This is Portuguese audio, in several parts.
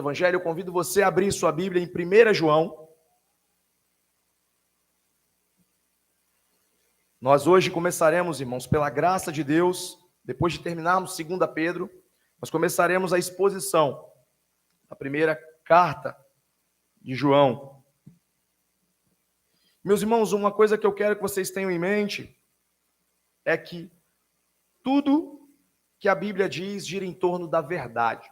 Evangelho, eu convido você a abrir sua Bíblia em 1 João. Nós hoje começaremos, irmãos, pela graça de Deus, depois de terminarmos 2 Pedro, nós começaremos a exposição da primeira carta de João. Meus irmãos, uma coisa que eu quero que vocês tenham em mente é que tudo que a Bíblia diz gira em torno da verdade.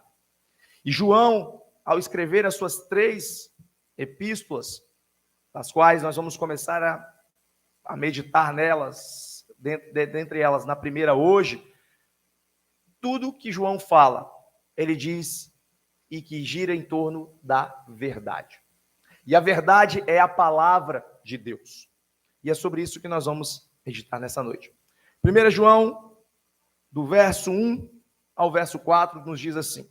E João, ao escrever as suas 3 epístolas, das quais nós vamos começar a meditar nelas, dentre elas, na primeira hoje, tudo que João fala, ele diz e que gira em torno da verdade. E a verdade é a palavra de Deus. E é sobre isso que nós vamos meditar nessa noite. 1 João, do verso 1 ao verso 4, nos diz assim: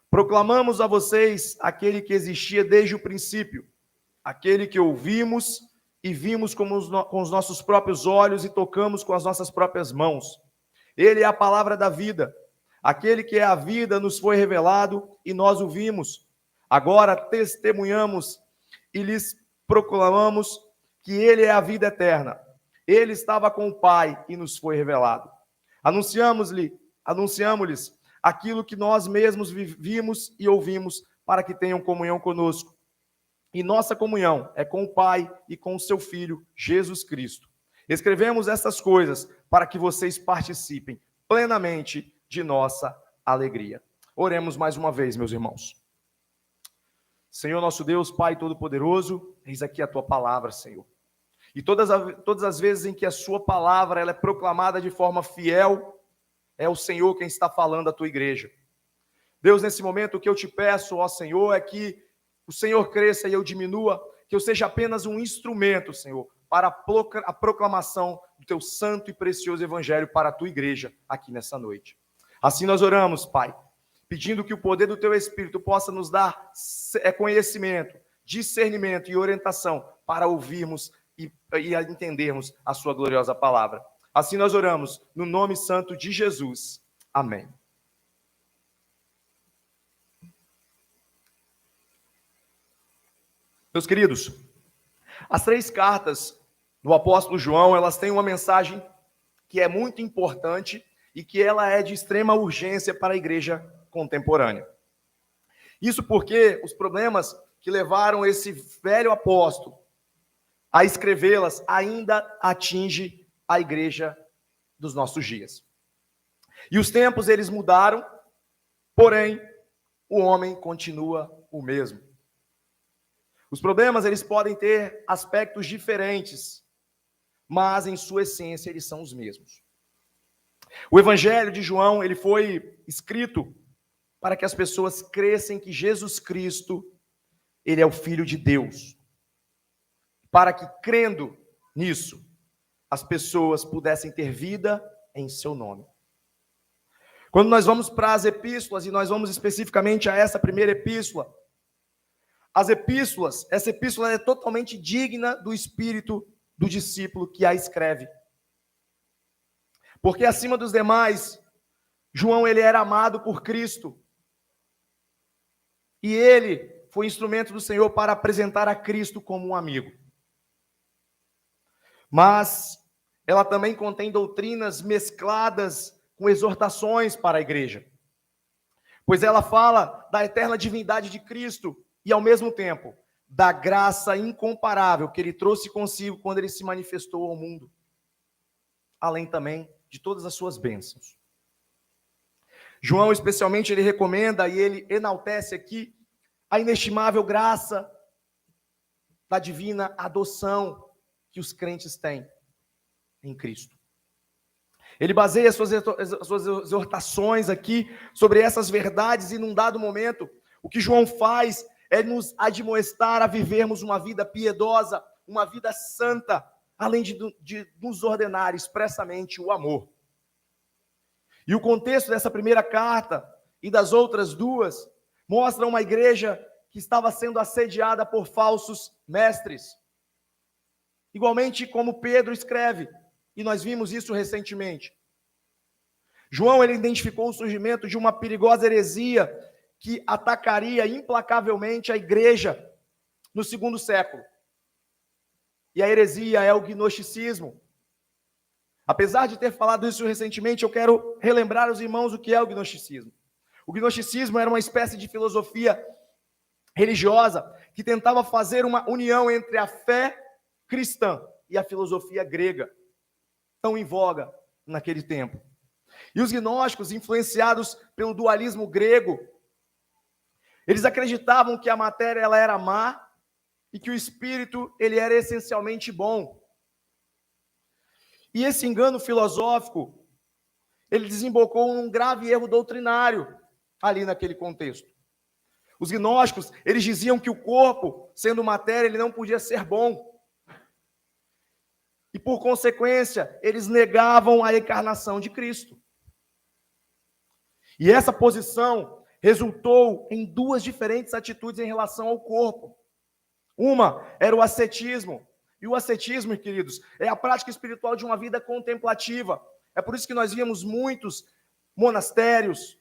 proclamamos a vocês aquele que existia desde o princípio, aquele que ouvimos e vimos com os nossos próprios olhos e tocamos com as nossas próprias mãos. Ele é a palavra da vida. Aquele que é a vida nos foi revelado e nós o vimos. Agora testemunhamos e lhes proclamamos que ele é a vida eterna. Ele estava com o Pai e nos foi revelado. Anunciamos-lhes aquilo que nós mesmos vimos e ouvimos, para que tenham comunhão conosco. E nossa comunhão é com o Pai e com o seu Filho, Jesus Cristo. Escrevemos essas coisas para que vocês participem plenamente de nossa alegria. Oremos mais uma vez, meus irmãos. Senhor nosso Deus, Pai Todo-Poderoso, eis aqui a Tua palavra, Senhor. E todas as vezes em que a Sua palavra ela é proclamada de forma fiel, é o Senhor quem está falando à Tua igreja. Deus, nesse momento, o que eu te peço, ó Senhor, é que o Senhor cresça e eu diminua, que eu seja apenas um instrumento, Senhor, para a proclamação do Teu santo e precioso Evangelho para a Tua igreja aqui nessa noite. Assim nós oramos, Pai, pedindo que o poder do Teu Espírito possa nos dar conhecimento, discernimento e orientação para ouvirmos e entendermos a Sua gloriosa palavra. Assim nós oramos, no nome santo de Jesus. Amém. Meus queridos, as 3 cartas do apóstolo João, elas têm uma mensagem que é muito importante e que ela é de extrema urgência para a igreja contemporânea. Isso porque os problemas que levaram esse velho apóstolo a escrevê-las ainda atingem a igreja dos nossos dias. E os tempos, eles mudaram, porém, o homem continua o mesmo. Os problemas, eles podem ter aspectos diferentes, mas em sua essência eles são os mesmos. O Evangelho de João, ele foi escrito para que as pessoas cresçam que Jesus Cristo, ele é o Filho de Deus. Para que, crendo nisso, as pessoas pudessem ter vida em seu nome. Quando nós vamos para as epístolas, e nós vamos especificamente a essa primeira epístola, essa epístola é totalmente digna do espírito do discípulo que a escreve. Porque acima dos demais, João, ele era amado por Cristo. E ele foi instrumento do Senhor para apresentar a Cristo como um amigo. Mas ela também contém doutrinas mescladas com exortações para a igreja. Pois ela fala da eterna divindade de Cristo e, ao mesmo tempo, da graça incomparável que ele trouxe consigo quando ele se manifestou ao mundo. Além também de todas as suas bênçãos. João, especialmente, ele recomenda e ele enaltece aqui a inestimável graça da divina adoção que os crentes têm em Cristo. Ele baseia suas exortações aqui sobre essas verdades e, num dado momento, o que João faz é nos admoestar a vivermos uma vida piedosa, uma vida santa, além de nos ordenar expressamente o amor. E o contexto dessa primeira carta e das outras 2 mostra uma igreja que estava sendo assediada por falsos mestres. Igualmente como Pedro escreve, e nós vimos isso recentemente. João, ele identificou o surgimento de uma perigosa heresia que atacaria implacavelmente a igreja no segundo século. E a heresia é o gnosticismo. Apesar de ter falado isso recentemente, eu quero relembrar aos irmãos o que é o gnosticismo. O gnosticismo era uma espécie de filosofia religiosa que tentava fazer uma união entre a fé cristã e a filosofia grega, tão em voga naquele tempo. E os gnósticos, influenciados pelo dualismo grego, eles acreditavam que a matéria ela era má e que o espírito ele era essencialmente bom. E esse engano filosófico, ele desembocou num grave erro doutrinário ali naquele contexto. Os gnósticos, eles diziam que o corpo, sendo matéria, ele não podia ser bom. E por consequência, eles negavam a encarnação de Cristo. E essa posição resultou em duas diferentes atitudes em relação ao corpo. Uma era o ascetismo. E o ascetismo, queridos, é a prática espiritual de uma vida contemplativa. É por isso que nós víamos muitos monastérios,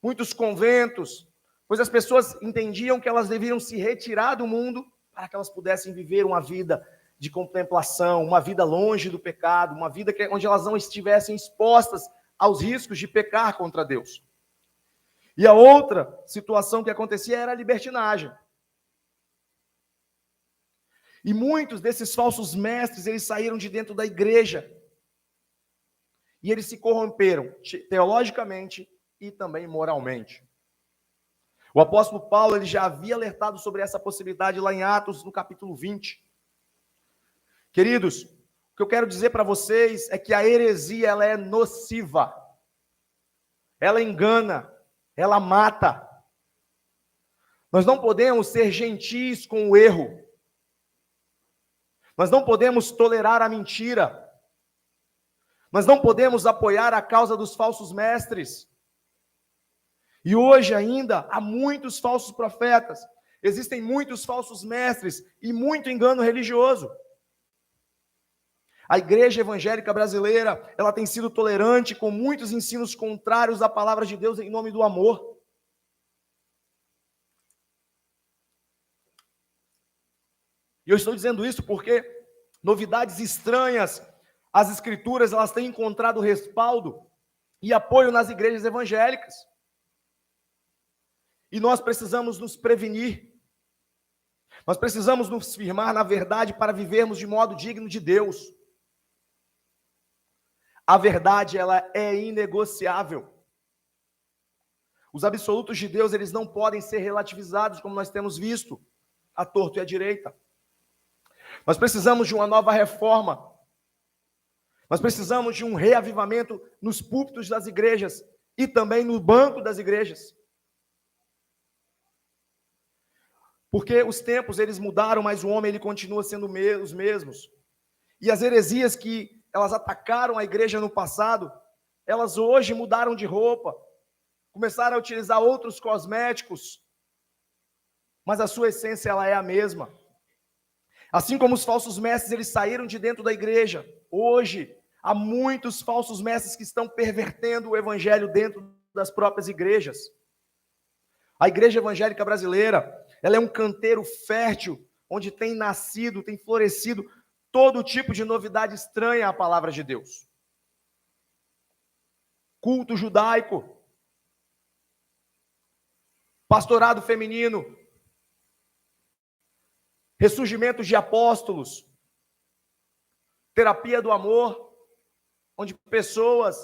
muitos conventos, pois as pessoas entendiam que elas deveriam se retirar do mundo para que elas pudessem viver uma vida de contemplação, uma vida longe do pecado, uma vida onde elas não estivessem expostas aos riscos de pecar contra Deus. E a outra situação que acontecia era a libertinagem. E muitos desses falsos mestres, eles saíram de dentro da igreja. E eles se corromperam teologicamente e também moralmente. O apóstolo Paulo ele já havia alertado sobre essa possibilidade lá em Atos, no capítulo 20. Queridos, o que eu quero dizer para vocês é que a heresia ela é nociva. Ela engana, ela mata. Nós não podemos ser gentis com o erro. Nós não podemos tolerar a mentira. Nós não podemos apoiar a causa dos falsos mestres. E hoje ainda há muitos falsos profetas. Existem muitos falsos mestres e muito engano religioso. A igreja evangélica brasileira, ela tem sido tolerante com muitos ensinos contrários à palavra de Deus em nome do amor. E eu estou dizendo isso porque novidades estranhas às escrituras, elas têm encontrado respaldo e apoio nas igrejas evangélicas. E nós precisamos nos prevenir. Nós precisamos nos firmar na verdade para vivermos de modo digno de Deus. A verdade, ela é inegociável. Os absolutos de Deus, eles não podem ser relativizados, como nós temos visto, à torto e à direita. Nós precisamos de uma nova reforma. Nós precisamos de um reavivamento nos púlpitos das igrejas e também no banco das igrejas. Porque os tempos, eles mudaram, mas o homem, ele continua sendo os mesmos. E as heresias que elas atacaram a igreja no passado, elas hoje mudaram de roupa, começaram a utilizar outros cosméticos, mas a sua essência, ela é a mesma. Assim como os falsos mestres, eles saíram de dentro da igreja, hoje há muitos falsos mestres que estão pervertendo o evangelho dentro das próprias igrejas. A igreja evangélica brasileira, ela é um canteiro fértil, onde tem nascido, tem florescido todo tipo de novidade estranha à palavra de Deus. Culto judaico, pastorado feminino, ressurgimentos de apóstolos, terapia do amor, onde pessoas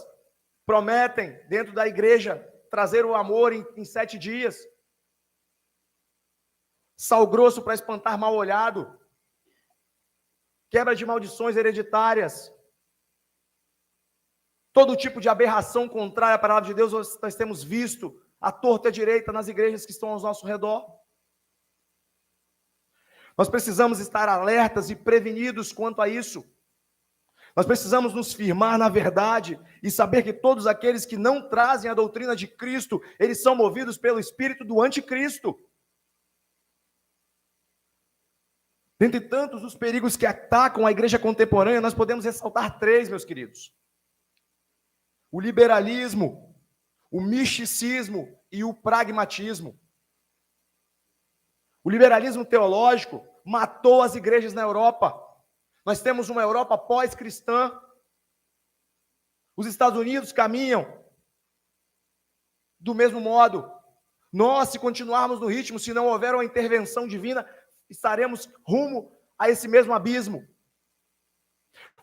prometem dentro da igreja trazer o amor em 7 dias, sal grosso para espantar mal-olhado, quebra de maldições hereditárias, todo tipo de aberração contrária à palavra de Deus, nós temos visto à torta e à direita nas igrejas que estão ao nosso redor. Nós precisamos estar alertas e prevenidos quanto a isso. Nós precisamos nos firmar na verdade e saber que todos aqueles que não trazem a doutrina de Cristo, eles são movidos pelo espírito do anticristo. Dentre tantos os perigos que atacam a igreja contemporânea, nós podemos ressaltar 3, meus queridos. O liberalismo, o misticismo e o pragmatismo. O liberalismo teológico matou as igrejas na Europa. Nós temos uma Europa pós-cristã. Os Estados Unidos caminham do mesmo modo. Nós, se continuarmos no ritmo, se não houver uma intervenção divina, estaremos rumo a esse mesmo abismo.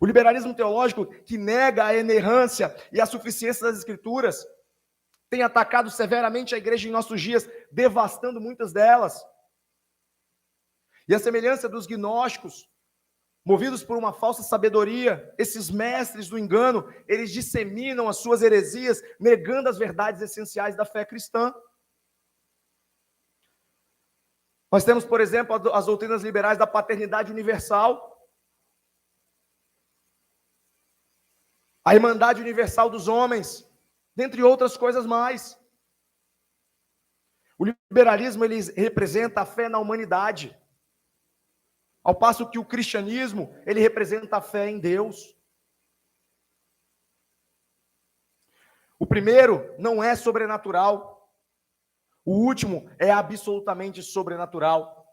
O liberalismo teológico, que nega a inerrância e a suficiência das Escrituras, tem atacado severamente a igreja em nossos dias, devastando muitas delas. E a semelhança dos gnósticos, movidos por uma falsa sabedoria, esses mestres do engano, eles disseminam as suas heresias, negando as verdades essenciais da fé cristã. Nós temos, por exemplo, as doutrinas liberais da paternidade universal, a irmandade universal dos homens, dentre outras coisas mais. O liberalismo, ele representa a fé na humanidade, ao passo que o cristianismo, ele representa a fé em Deus. O primeiro não é sobrenatural. O último é absolutamente sobrenatural.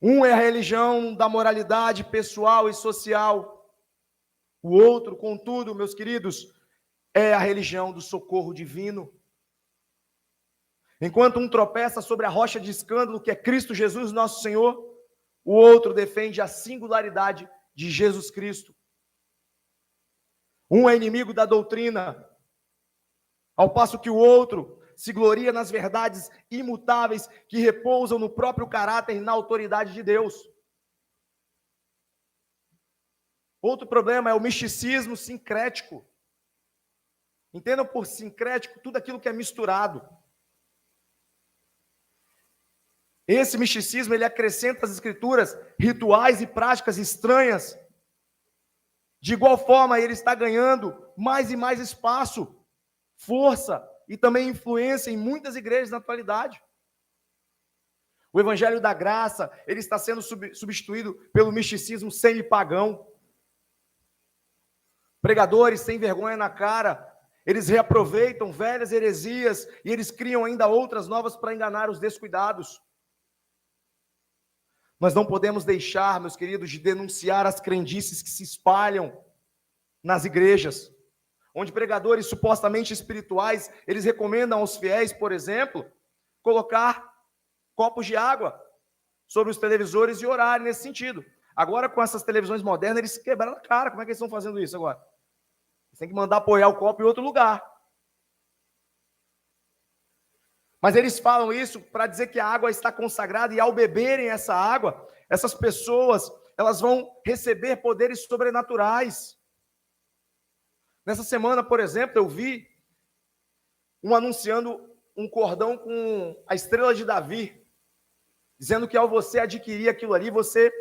Um é a religião da moralidade pessoal e social. O outro, contudo, meus queridos, é a religião do socorro divino. Enquanto um tropeça sobre a rocha de escândalo, que é Cristo Jesus, nosso Senhor, o outro defende a singularidade de Jesus Cristo. Um é inimigo da doutrina, ao passo que o outro se gloria nas verdades imutáveis que repousam no próprio caráter e na autoridade de Deus. Outro problema é o misticismo sincrético. Entendam por sincrético tudo aquilo que é misturado. Esse misticismo, ele acrescenta às escrituras rituais e práticas estranhas. De igual forma, ele está ganhando mais e mais espaço, força e também influência em muitas igrejas na atualidade. O evangelho da graça, ele está sendo substituído pelo misticismo semi-pagão. Pregadores sem vergonha na cara, eles reaproveitam velhas heresias e eles criam ainda outras novas para enganar os descuidados. Nós não podemos deixar, meus queridos, de denunciar as crendices que se espalham nas igrejas, onde pregadores supostamente espirituais, eles recomendam aos fiéis, por exemplo, colocar copos de água sobre os televisores e orarem nesse sentido. Agora, com essas televisões modernas, eles quebraram a cara. Como é que eles estão fazendo isso agora? Eles têm que mandar apoiar o copo em outro lugar. Mas eles falam isso para dizer que a água está consagrada e ao beberem essa água, essas pessoas, elas vão receber poderes sobrenaturais. Nessa semana, por exemplo, eu vi anunciando um cordão com a estrela de Davi, dizendo que ao você adquirir aquilo ali, você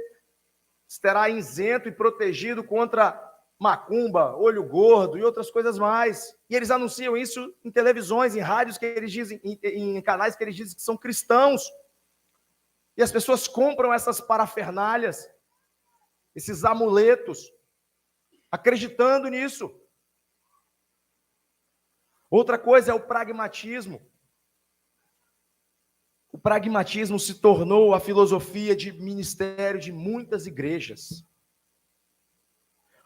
estará isento e protegido contra macumba, olho gordo e outras coisas mais. E eles anunciam isso em televisões, em rádios que eles dizem, em canais que eles dizem que são cristãos. E as pessoas compram essas parafernálias, esses amuletos, acreditando nisso. Outra coisa é o pragmatismo. O pragmatismo se tornou a filosofia de ministério de muitas igrejas.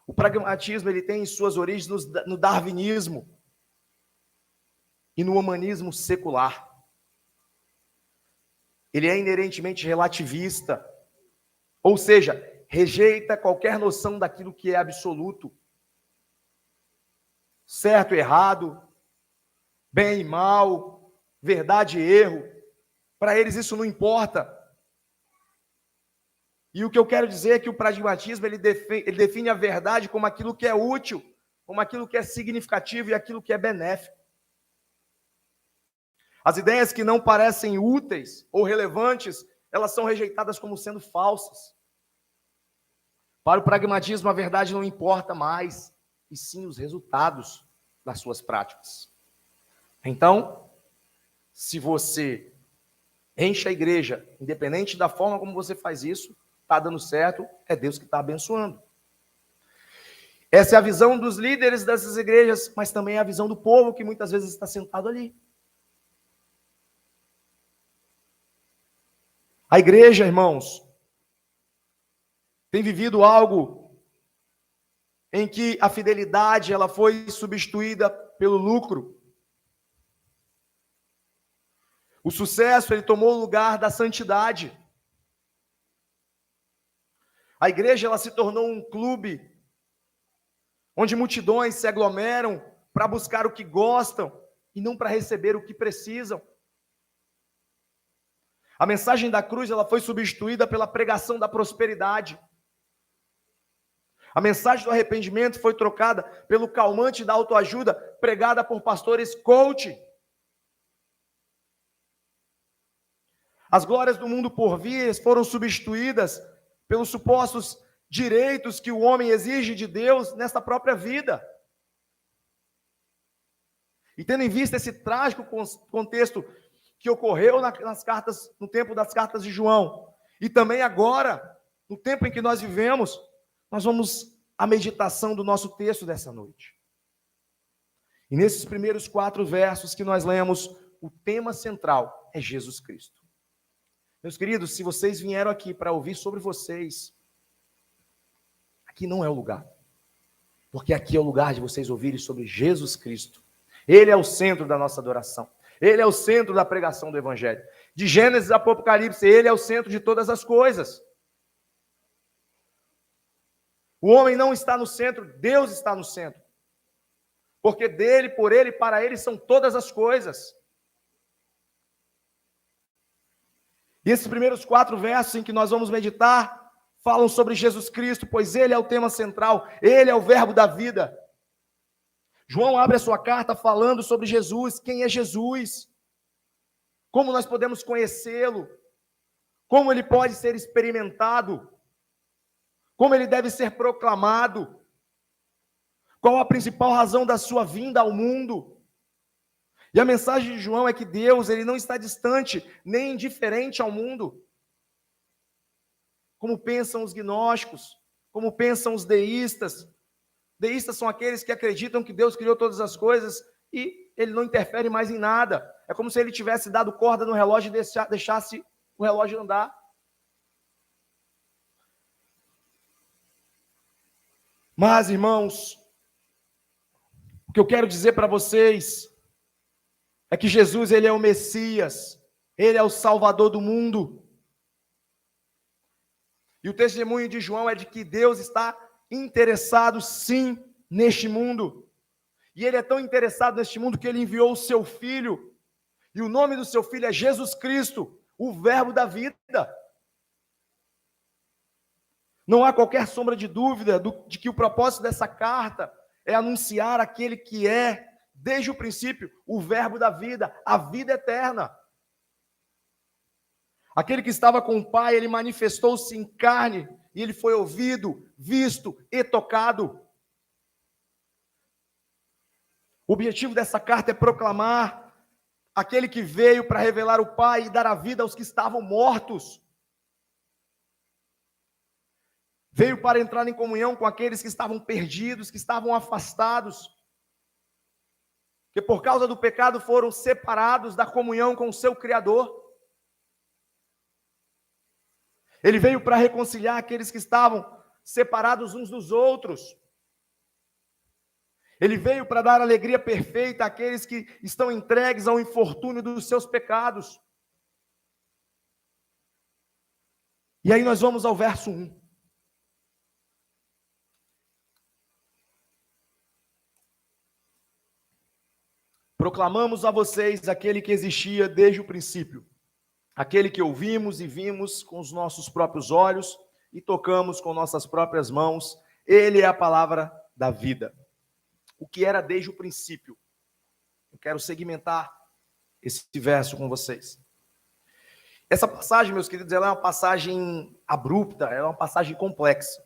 O pragmatismo, ele tem suas origens no darwinismo e no humanismo secular. Ele é inerentemente relativista, ou seja, rejeita qualquer noção daquilo que é absoluto. Certo e errado, bem e mal, verdade e erro. Para eles isso não importa. E o que eu quero dizer é que o pragmatismo, ele define a verdade como aquilo que é útil, como aquilo que é significativo e aquilo que é benéfico. As ideias que não parecem úteis ou relevantes, elas são rejeitadas como sendo falsas. Para o pragmatismo, a verdade não importa mais, e sim os resultados das suas práticas. Então, se você enche a igreja, independente da forma como você faz isso, está dando certo, é Deus que está abençoando. Essa é a visão dos líderes dessas igrejas, mas também é a visão do povo que muitas vezes está sentado ali. A igreja, irmãos, tem vivido algo em que a fidelidade ela foi substituída pelo lucro. O sucesso ele tomou o lugar da santidade. A igreja ela se tornou um clube onde multidões se aglomeram para buscar o que gostam e não para receber o que precisam. A mensagem da cruz ela foi substituída pela pregação da prosperidade. A mensagem do arrependimento foi trocada pelo calmante da autoajuda, pregada por pastores coach. As glórias do mundo por vir foram substituídas pelos supostos direitos que o homem exige de Deus nesta própria vida. E tendo em vista esse trágico contexto que ocorreu nas cartas, no tempo das cartas de João, e também agora, no tempo em que nós vivemos, nós vamos à meditação do nosso texto dessa noite. E nesses primeiros 4 versos que nós lemos, o tema central é Jesus Cristo. Meus queridos, se vocês vieram aqui para ouvir sobre vocês, aqui não é o lugar. Porque aqui é o lugar de vocês ouvirem sobre Jesus Cristo. Ele é o centro da nossa adoração. Ele é o centro da pregação do Evangelho. De Gênesis a Apocalipse, Ele é o centro de todas as coisas. O homem não está no centro, Deus está no centro. Porque dele, por ele, para ele são todas as coisas. E esses primeiros 4 versos em que nós vamos meditar, falam sobre Jesus Cristo, pois Ele é o tema central, Ele é o verbo da vida. João abre a sua carta falando sobre Jesus, quem é Jesus, como nós podemos conhecê-lo, como Ele pode ser experimentado, como Ele deve ser proclamado, qual a principal razão da sua vinda ao mundo. E a mensagem de João é que Deus, Ele não está distante, nem indiferente ao mundo. Como pensam os gnósticos, como pensam os deístas. Deístas são aqueles que acreditam que Deus criou todas as coisas e Ele não interfere mais em nada. É como se Ele tivesse dado corda no relógio e deixasse o relógio andar. Mas, irmãos, o que eu quero dizer para vocês é que Jesus, Ele é o Messias, Ele é o Salvador do mundo. E o testemunho de João é de que Deus está interessado, sim, neste mundo. E Ele é tão interessado neste mundo que Ele enviou o seu Filho. E o nome do seu Filho é Jesus Cristo, o verbo da vida. Não há qualquer sombra de dúvida de que o propósito dessa carta é anunciar aquele que é, desde o princípio, o verbo da vida, a vida eterna. Aquele que estava com o Pai, ele manifestou-se em carne, e ele foi ouvido, visto e tocado. O objetivo dessa carta é proclamar aquele que veio para revelar o Pai e dar a vida aos que estavam mortos. Veio para entrar em comunhão com aqueles que estavam perdidos, que estavam afastados, que por causa do pecado foram separados da comunhão com o seu Criador. Ele veio para reconciliar aqueles que estavam separados uns dos outros. Ele veio para dar alegria perfeita àqueles que estão entregues ao infortúnio dos seus pecados. E aí nós vamos ao verso 1. Proclamamos a vocês aquele que existia desde o princípio, aquele que ouvimos e vimos com os nossos próprios olhos e tocamos com nossas próprias mãos. Ele é a palavra da vida. O que era desde o princípio. Eu quero segmentar esse verso com vocês. Essa passagem, meus queridos, ela é uma passagem abrupta, ela é uma passagem complexa.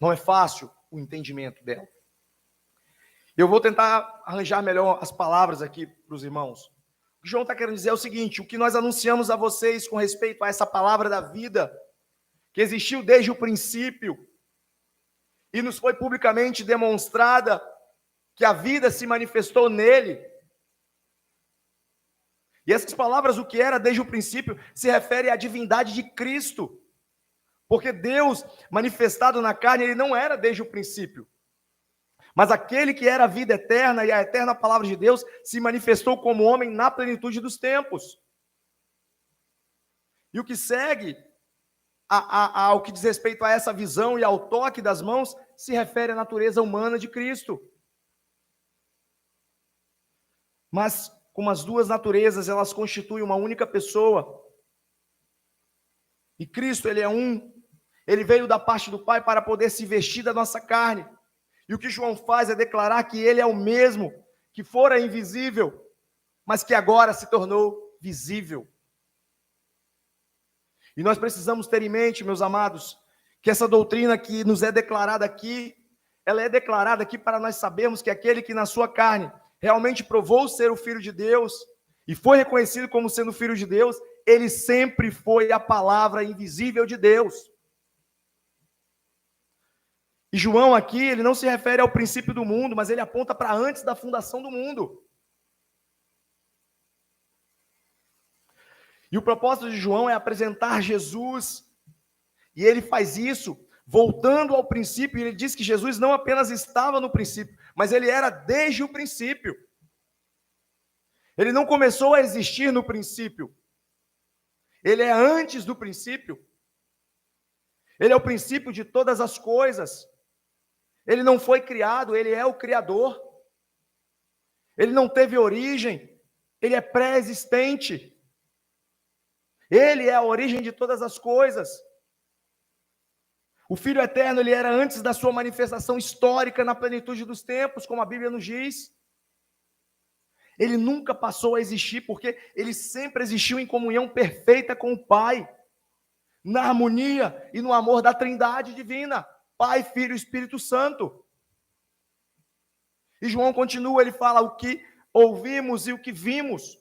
Não é fácil o entendimento dela. Eu vou tentar arranjar melhor as palavras aqui para os irmãos. O que João está querendo dizer é o seguinte: o que nós anunciamos a vocês com respeito a essa palavra da vida, que existiu desde o princípio, e nos foi publicamente demonstrada que a vida se manifestou nele. E essas palavras, o que era desde o princípio, se refere à divindade de Cristo. Porque Deus manifestado na carne, ele não era desde o princípio. Mas aquele que era a vida eterna e a eterna palavra de Deus se manifestou como homem na plenitude dos tempos. E o que segue ao que diz respeito a essa visão e ao toque das mãos se refere à natureza humana de Cristo. Mas como as duas naturezas, elas constituem uma única pessoa. E Cristo, ele é um. Ele veio da parte do Pai para poder se vestir da nossa carne. E o que João faz é declarar que ele é o mesmo, que fora invisível, mas que agora se tornou visível. E nós precisamos ter em mente, meus amados, que essa doutrina que nos é declarada aqui, ela é declarada aqui para nós sabermos que aquele que na sua carne realmente provou ser o Filho de Deus e foi reconhecido como sendo Filho de Deus, ele sempre foi a palavra invisível de Deus. E João aqui, ele não se refere ao princípio do mundo, mas ele aponta para antes da fundação do mundo. E o propósito de João é apresentar Jesus. E ele faz isso voltando ao princípio. E ele diz que Jesus não apenas estava no princípio, mas ele era desde o princípio. Ele não começou a existir no princípio. Ele é antes do princípio. Ele é o princípio de todas as coisas. Ele não foi criado, ele é o Criador. Ele não teve origem, ele é pré-existente. Ele é a origem de todas as coisas. O Filho Eterno, ele era antes da sua manifestação histórica na plenitude dos tempos, como a Bíblia nos diz. Ele nunca passou a existir, porque ele sempre existiu em comunhão perfeita com o Pai, na harmonia e no amor da Trindade divina, Pai, Filho e Espírito Santo. E João continua, ele fala o que ouvimos e o que vimos.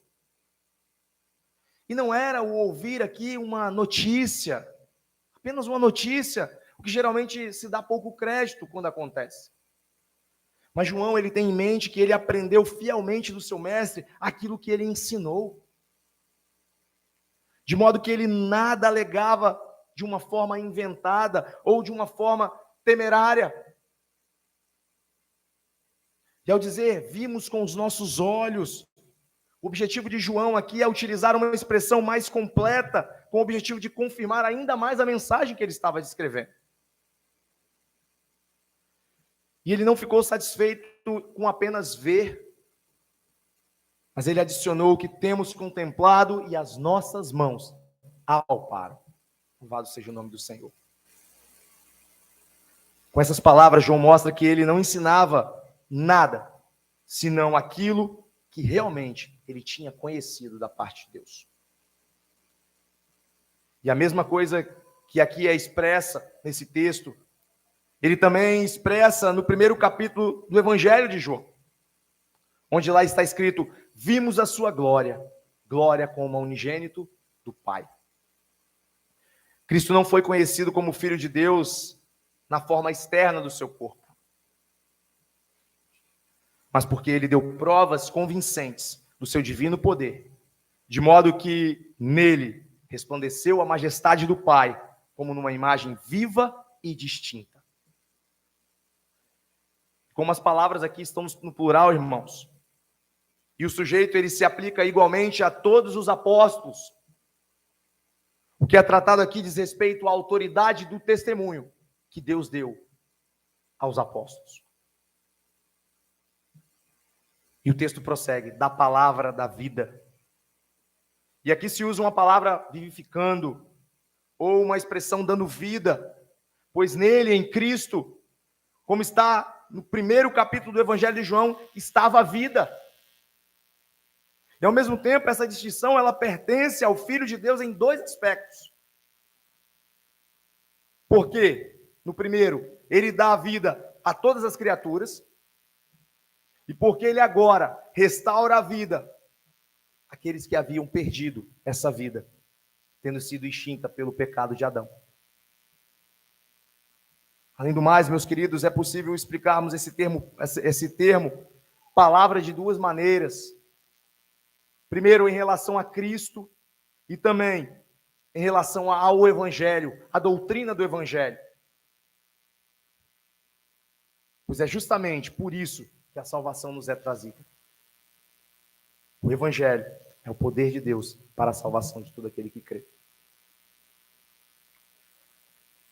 E não era o ouvir aqui uma notícia, apenas uma notícia, o que geralmente se dá pouco crédito quando acontece. Mas João, ele tem em mente que ele aprendeu fielmente do seu mestre aquilo que ele ensinou. De modo que ele nada alegava de uma forma inventada ou de uma forma temerária. E ao dizer, vimos com os nossos olhos, o objetivo de João aqui é utilizar uma expressão mais completa, com o objetivo de confirmar ainda mais a mensagem que ele estava descrevendo. E ele não ficou satisfeito com apenas ver, mas ele adicionou que temos contemplado e as nossas mãos apalparam. Louvado seja o nome do Senhor. Com essas palavras, João mostra que ele não ensinava nada, senão aquilo que realmente ele tinha conhecido da parte de Deus. E a mesma coisa que aqui é expressa nesse texto, ele também expressa no primeiro capítulo do Evangelho de João, onde lá está escrito, vimos a sua glória, glória como a unigênito do Pai. Cristo não foi conhecido como Filho de Deus na forma externa do seu corpo, mas porque ele deu provas convincentes do seu divino poder, de modo que nele resplandeceu a majestade do Pai, como numa imagem viva e distinta. Como as palavras aqui estão no plural, irmãos, e o sujeito ele se aplica igualmente a todos os apóstolos. O que é tratado aqui diz respeito à autoridade do testemunho que Deus deu aos apóstolos. E o texto prossegue, da palavra da vida. E aqui se usa uma palavra vivificando, ou uma expressão dando vida, pois nele, em Cristo, como está no primeiro capítulo do Evangelho de João, estava a vida. E ao mesmo tempo, essa distinção, ela pertence ao Filho de Deus em dois aspectos. Porque, no primeiro, ele dá a vida a todas as criaturas, e porque ele agora restaura a vida àqueles que haviam perdido essa vida, tendo sido extinta pelo pecado de Adão. Além do mais, meus queridos, é possível explicarmos esse termo, palavra, de duas maneiras. Primeiro, em relação a Cristo e também em relação ao Evangelho, a doutrina do Evangelho. Pois é justamente por isso que a salvação nos é trazida. O Evangelho é o poder de Deus para a salvação de todo aquele que crê.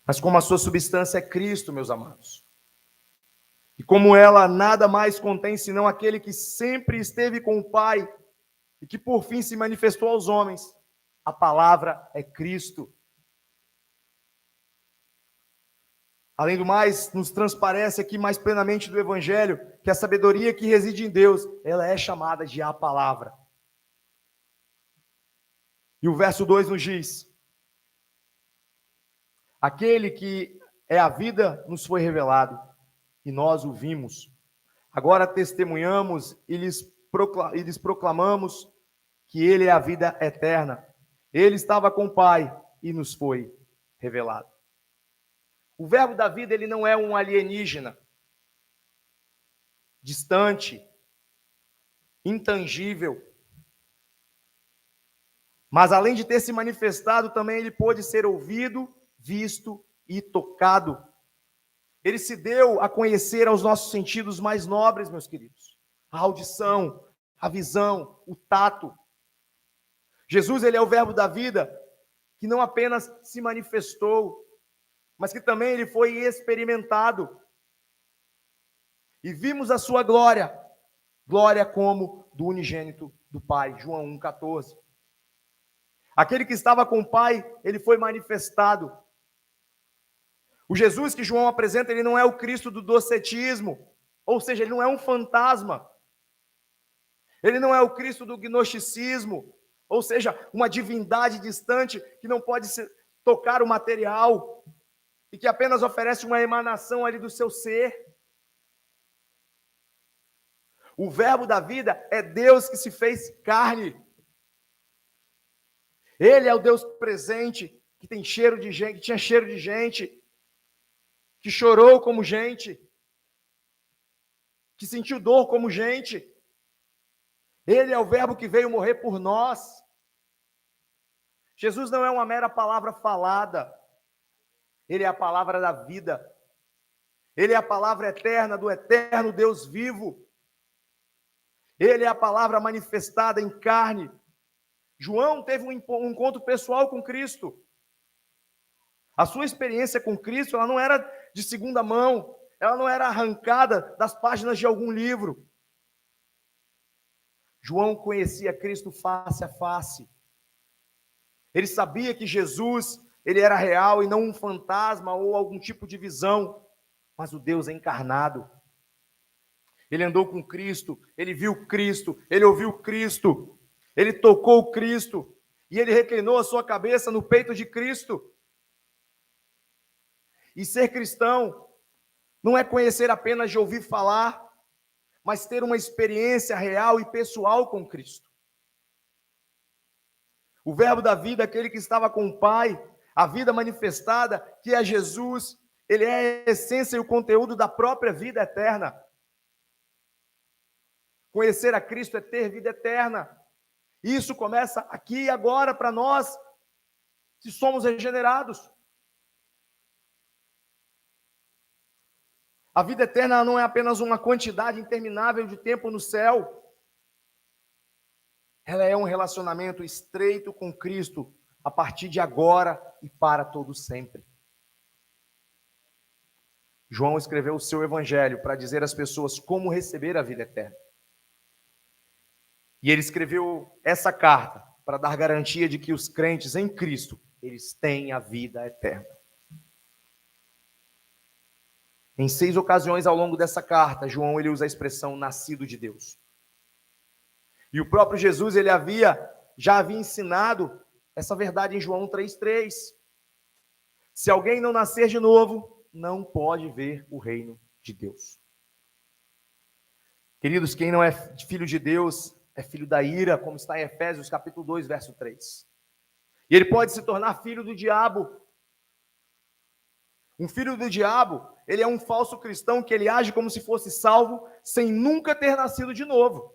Mas como a sua substância é Cristo, meus amados, e como ela nada mais contém senão aquele que sempre esteve com o Pai e que por fim se manifestou aos homens, a palavra é Cristo. Além do mais, nos transparece aqui mais plenamente do Evangelho que a sabedoria que reside em Deus, ela é chamada de a palavra. E o verso 2 nos diz: aquele que é a vida nos foi revelado, e nós o vimos. Agora testemunhamos e lhes proclamamos que ele é a vida eterna. Ele estava com o Pai e nos foi revelado. O verbo da vida, ele não é um alienígena, distante, intangível. Mas além de ter se manifestado, também ele pôde ser ouvido, visto e tocado. Ele se deu a conhecer aos nossos sentidos mais nobres, meus queridos. A audição, a visão, o tato. Jesus, ele é o verbo da vida, que não apenas se manifestou, mas que também ele foi experimentado. E vimos a sua glória, glória como do unigênito do Pai, João 1,14. Aquele que estava com o Pai, ele foi manifestado. O Jesus que João apresenta, ele não é o Cristo do docetismo, ou seja, ele não é um fantasma. Ele não é o Cristo do gnosticismo, ou seja, uma divindade distante que não pode tocar o material e que apenas oferece uma emanação ali do seu ser. O verbo da vida é Deus que se fez carne. Ele é o Deus presente, que tem cheiro de gente, que tinha cheiro de gente, que chorou como gente, que sentiu dor como gente. Ele é o verbo que veio morrer por nós. Jesus não é uma mera palavra falada. Ele é a palavra da vida. Ele é a palavra eterna do eterno Deus vivo. Ele é a palavra manifestada em carne. João teve um encontro pessoal com Cristo. A sua experiência com Cristo, ela não era de segunda mão, ela não era arrancada das páginas de algum livro. João conhecia Cristo face a face. Ele sabia que Jesus, ele era real e não um fantasma ou algum tipo de visão, mas o Deus encarnado. Ele andou com Cristo, ele viu Cristo, ele ouviu Cristo, ele tocou Cristo e ele reclinou a sua cabeça no peito de Cristo. E ser cristão não é conhecer apenas de ouvir falar, mas ter uma experiência real e pessoal com Cristo. O verbo da vida, aquele que estava com o Pai, a vida manifestada, que é Jesus, ele é a essência e o conteúdo da própria vida eterna. Conhecer a Cristo é ter vida eterna. Isso começa aqui e agora para nós, se somos regenerados. A vida eterna não é apenas uma quantidade interminável de tempo no céu. Ela é um relacionamento estreito com Cristo, a partir de agora e para todo sempre. João escreveu o seu evangelho para dizer às pessoas como receber a vida eterna. E ele escreveu essa carta para dar garantia de que os crentes em Cristo, eles têm a vida eterna. Em 6 ocasiões ao longo dessa carta, João ele usa a expressão nascido de Deus. E o próprio Jesus ele já havia ensinado essa verdade em João 3,3. Se alguém não nascer de novo, não pode ver o reino de Deus. Queridos, quem não é filho de Deus é filho da ira, como está em Efésios capítulo 2, verso 3. E ele pode se tornar filho do diabo. Um filho do diabo ele é um falso cristão que ele age como se fosse salvo, sem nunca ter nascido de novo.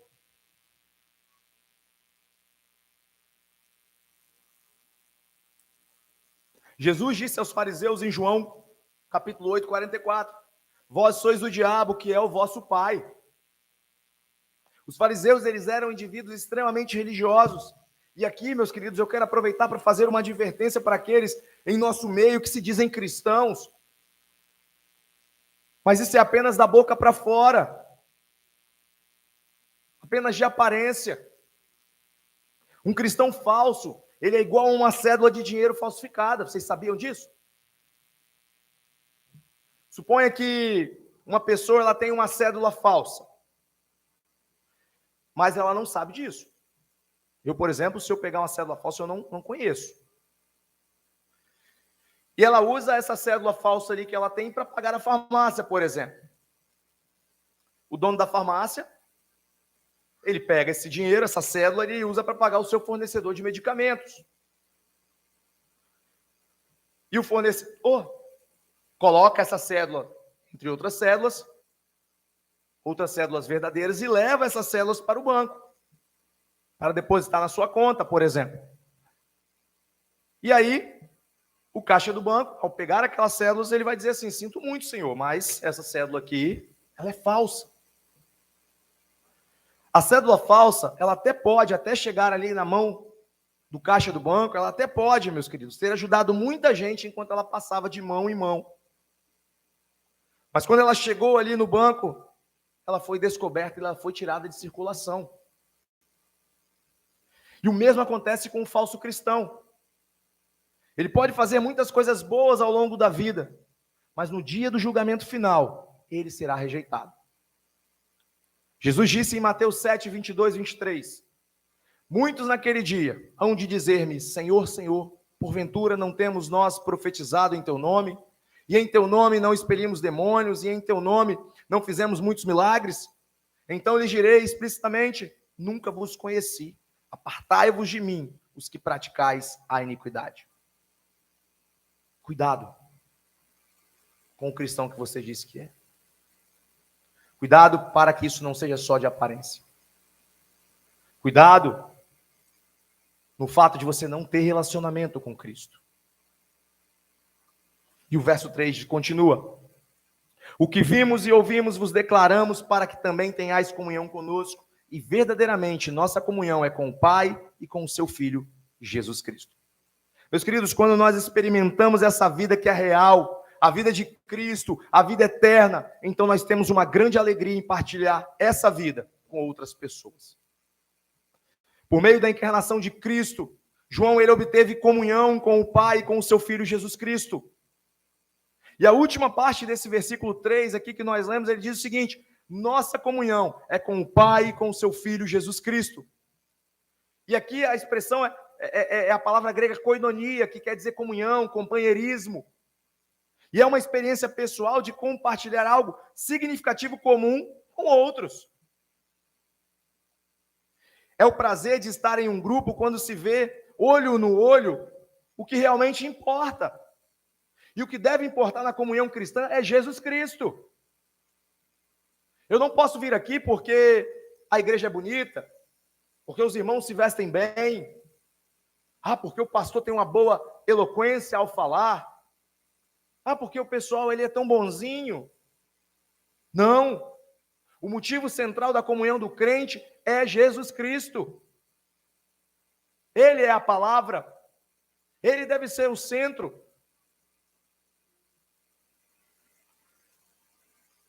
Jesus disse aos fariseus em João, capítulo 8, 44, vós sois o diabo, que é o vosso pai. Os fariseus, eles eram indivíduos extremamente religiosos. E aqui, meus queridos, eu quero aproveitar para fazer uma advertência para aqueles em nosso meio que se dizem cristãos. Mas isso é apenas da boca para fora. Apenas de aparência. Um cristão falso, ele é igual a uma cédula de dinheiro falsificada. Vocês sabiam disso? Suponha que uma pessoa ela tem uma cédula falsa. Mas ela não sabe disso. Eu, por exemplo, se eu pegar uma cédula falsa, eu não conheço. E ela usa essa cédula falsa ali que ela tem para pagar a farmácia, por exemplo. O dono da farmácia, ele pega esse dinheiro, essa cédula, e usa para pagar o seu fornecedor de medicamentos. E o fornecedor coloca essa cédula, entre outras cédulas verdadeiras, e leva essas cédulas para o banco, para depositar na sua conta, por exemplo. E aí, o caixa do banco, ao pegar aquelas cédulas, ele vai dizer assim, sinto muito, senhor, mas essa cédula aqui, ela é falsa. A cédula falsa, ela pode chegar ali na mão do caixa do banco, ela até pode, meus queridos, ter ajudado muita gente enquanto ela passava de mão em mão. Mas quando ela chegou ali no banco, ela foi descoberta e ela foi tirada de circulação. E o mesmo acontece com o falso cristão. Ele pode fazer muitas coisas boas ao longo da vida, mas no dia do julgamento final, ele será rejeitado. Jesus disse em Mateus 7, 22 e 23, muitos naquele dia hão de dizer-me, Senhor, Senhor, porventura não temos nós profetizado em teu nome, e em teu nome não expelimos demônios, e em teu nome não fizemos muitos milagres? Então lhes direi explicitamente, nunca vos conheci, apartai-vos de mim, os que praticais a iniquidade. Cuidado com o cristão que você disse que é. Cuidado para que isso não seja só de aparência. Cuidado no fato de você não ter relacionamento com Cristo. E o verso 3 continua. O que vimos e ouvimos vos declaramos para que também tenhais comunhão conosco. E verdadeiramente nossa comunhão é com o Pai e com o seu Filho, Jesus Cristo. Meus queridos, quando nós experimentamos essa vida que é real, a vida de Cristo, a vida eterna, então nós temos uma grande alegria em partilhar essa vida com outras pessoas. Por meio da encarnação de Cristo, João ele obteve comunhão com o Pai e com o seu Filho Jesus Cristo. E a última parte desse versículo 3 aqui que nós lemos, ele diz o seguinte, nossa comunhão é com o Pai e com o seu Filho Jesus Cristo. E aqui a expressão é a palavra grega koinonia, que quer dizer comunhão, companheirismo. E é uma experiência pessoal de compartilhar algo significativo comum com outros. É o prazer de estar em um grupo quando se vê, olho no olho, o que realmente importa. E o que deve importar na comunhão cristã é Jesus Cristo. Eu não posso vir aqui porque a igreja é bonita, porque os irmãos se vestem bem, porque o pastor tem uma boa eloquência ao falar, porque o pessoal ele é tão bonzinho. Não. O motivo central da comunhão do crente é Jesus Cristo. Ele é a palavra. Ele deve ser o centro.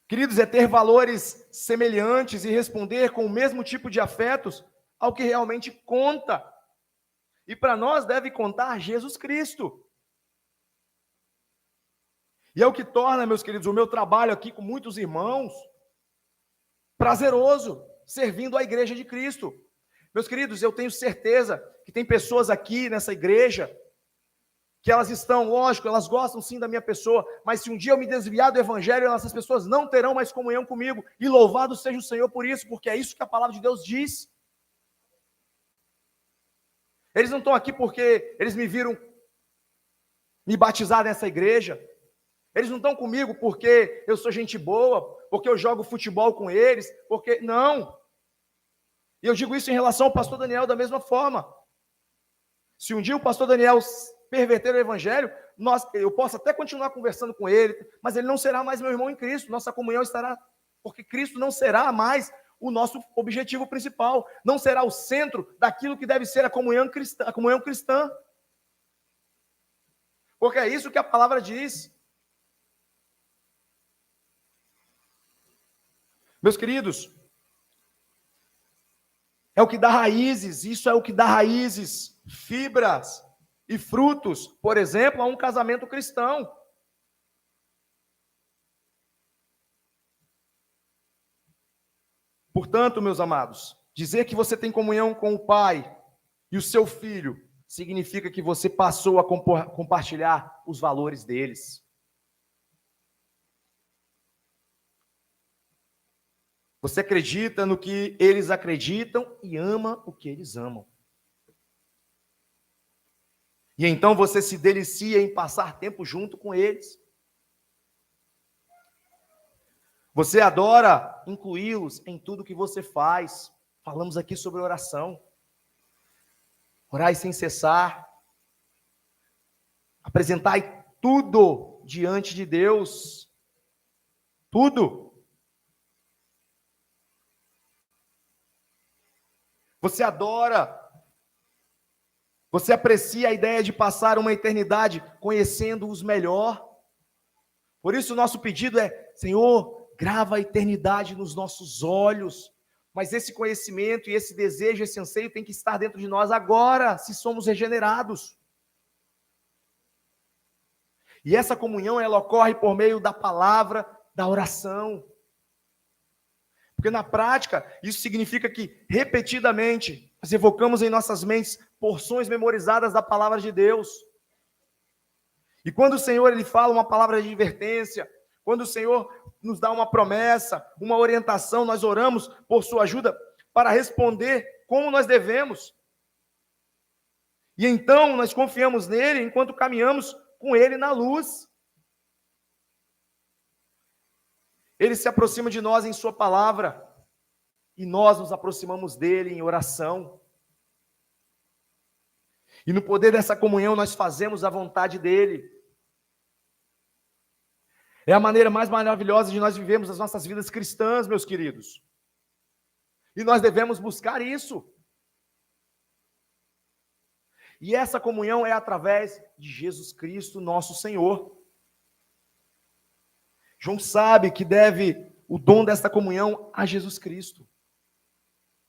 Queridos, é ter valores semelhantes e responder com o mesmo tipo de afetos ao que realmente conta. E para nós deve contar Jesus Cristo. E é o que torna, meus queridos, o meu trabalho aqui com muitos irmãos prazeroso, servindo a igreja de Cristo. Meus queridos, eu tenho certeza que tem pessoas aqui nessa igreja que elas estão, lógico, elas gostam sim da minha pessoa, mas se um dia eu me desviar do evangelho, essas pessoas não terão mais comunhão comigo, e louvado seja o Senhor por isso, porque é isso que a palavra de Deus diz. Eles não estão aqui porque eles me viram me batizar nessa igreja, Eles não estão comigo porque eu sou gente boa, porque eu jogo futebol com eles, porque... Não. E eu digo isso em relação ao pastor Daniel da mesma forma. Se um dia o pastor Daniel perverter o evangelho, eu posso até continuar conversando com ele, mas ele não será mais meu irmão em Cristo. Nossa comunhão estará... Porque Cristo não será mais o nosso objetivo principal. Não será o centro daquilo que deve ser a comunhão cristã. A comunhão cristã. Porque é isso que a palavra diz. Meus queridos, é o que dá raízes, isso é o que dá raízes, fibras e frutos, por exemplo, a um casamento cristão. Portanto, meus amados, dizer que você tem comunhão com o Pai e o seu Filho significa que você passou a compartilhar os valores deles. Você acredita no que eles acreditam e ama o que eles amam. E então você se delicia em passar tempo junto com eles. Você adora incluí-los em tudo que você faz. Falamos aqui sobre oração. Orai sem cessar. Apresentai tudo diante de Deus. Tudo. Você adora, você aprecia a ideia de passar uma eternidade conhecendo-os melhor. Por isso o nosso pedido é: Senhor, grava a eternidade nos nossos olhos. Mas esse conhecimento e esse desejo, esse anseio tem que estar dentro de nós agora, se somos regenerados. E essa comunhão, ela ocorre por meio da palavra, da oração. Porque na prática, isso significa que, repetidamente, nós evocamos em nossas mentes porções memorizadas da palavra de Deus. E quando o Senhor ele fala uma palavra de advertência, quando o Senhor nos dá uma promessa, uma orientação, nós oramos por sua ajuda para responder como nós devemos. E então nós confiamos nele enquanto caminhamos com ele na luz. Ele se aproxima de nós em sua palavra, e nós nos aproximamos dele em oração. E no poder dessa comunhão nós fazemos a vontade dele. É a maneira mais maravilhosa de nós vivermos as nossas vidas cristãs, meus queridos. E nós devemos buscar isso. E essa comunhão é através de Jesus Cristo, nosso Senhor. João sabe que deve o dom desta comunhão a Jesus Cristo.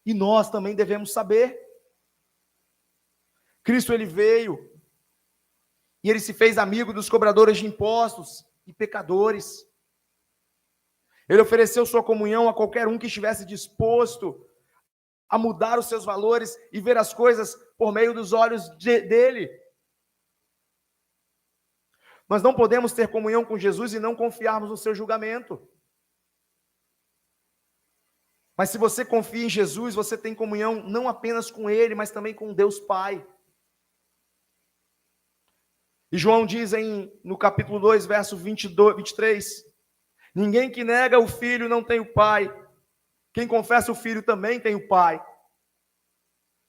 E nós também devemos saber. Cristo, ele veio e ele se fez amigo dos cobradores de impostos e pecadores. Ele ofereceu sua comunhão a qualquer um que estivesse disposto a mudar os seus valores e ver as coisas por meio dos olhos dele. Nós não podemos ter comunhão com Jesus e não confiarmos no seu julgamento. Mas se você confia em Jesus, você tem comunhão não apenas com ele, mas também com Deus Pai. E João diz no capítulo 2, verso 23, ninguém que nega o Filho não tem o Pai. Quem confessa o Filho também tem o Pai.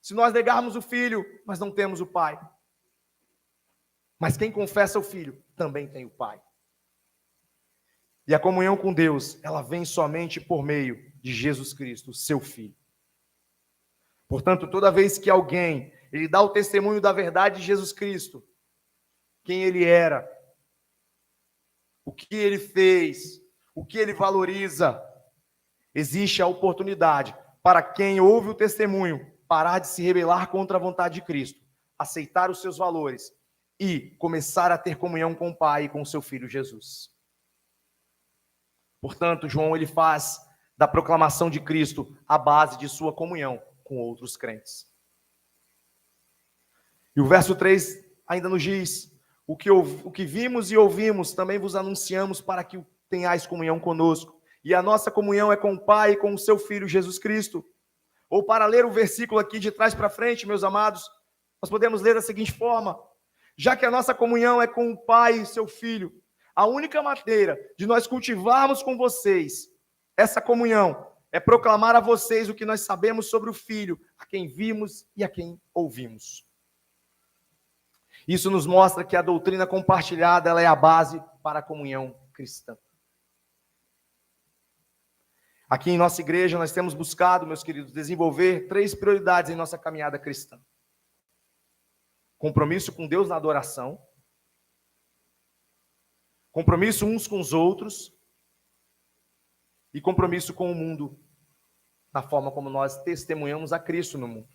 Se nós negarmos o Filho, nós não temos o Pai. Mas quem confessa o Filho também tem o Pai. E a comunhão com Deus, ela vem somente por meio de Jesus Cristo, seu Filho. Portanto, toda vez que alguém ele dá o testemunho da verdade de Jesus Cristo, quem ele era, o que ele fez, o que ele valoriza, existe a oportunidade para quem ouve o testemunho parar de se rebelar contra a vontade de Cristo, aceitar os seus valores e começar a ter comunhão com o Pai e com o seu Filho Jesus. Portanto, João ele faz da proclamação de Cristo a base de sua comunhão com outros crentes. E o verso 3 ainda nos diz: o que vimos e ouvimos também vos anunciamos para que tenhais comunhão conosco. E a nossa comunhão é com o Pai e com o seu Filho Jesus Cristo. Ou para ler o versículo aqui de trás para frente, meus amados, nós podemos ler da seguinte forma: já que a nossa comunhão é com o Pai e seu Filho, A única maneira de nós cultivarmos com vocês essa comunhão é proclamar a vocês o que nós sabemos sobre o Filho, a quem vimos e a quem ouvimos. Isso nos mostra que a doutrina compartilhada ela é a base para a comunhão cristã. Aqui em nossa igreja nós temos buscado, meus queridos, desenvolver 3 prioridades em nossa caminhada cristã. Compromisso com Deus na adoração, compromisso uns com os outros e compromisso com o mundo, na forma como nós testemunhamos a Cristo no mundo.